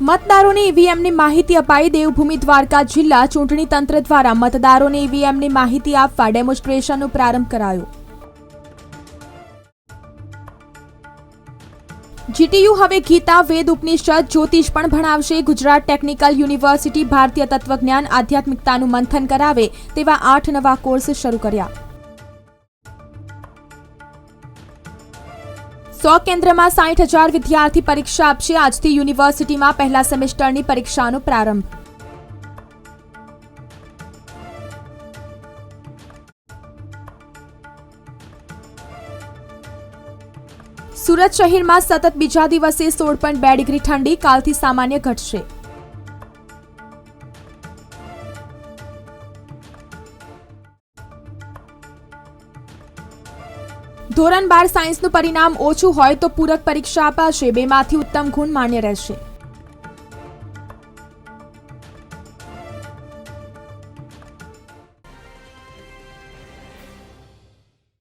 મતદારોને ઈવીએમની માહિતી અપાઈ. દેવભૂમિ દ્વારકા જિલ્લા ચૂંટણી તંત્ર દ્વારા મતદારોને ઈવીએમની માહિતી આપવા ડેમોન્સ્ટ્રેશનનો પ્રારંભ કરાયો. જીટીયુ હવે ગીતા, વેદ, ઉપનિષદ, જ્યોતિષ પણ ભણાવશે. ગુજરાત ટેકનિકલ યુનિવર્સિટી ભારતીય તત્વજ્ઞાન, આધ્યાત્મિકતાનું મંથન કરાવે તેવા 8 નવા કોર્સ શરૂ કર્યા. 100 કેન્દ્રમાં 60,000 વિદ્યાર્થી પરીક્ષા આપશે. આજથી યુનિવર્સિટીમાં પહેલા સેમેસ્ટરની પરીક્ષાનો પ્રારંભ. સુરત શહેરમાં સતત બીજા દિવસે 16.2 ડિગ્રી ઠંડી. કાલથી સામાન્ય ઘટશે. ધોરણ 12 સાયન્સનું પરિણામ ઓછું હોય તો પૂરક પરીક્ષા અપાશે. 2માંથી ઉત્તમ ગુણ માન્ય રહેશે.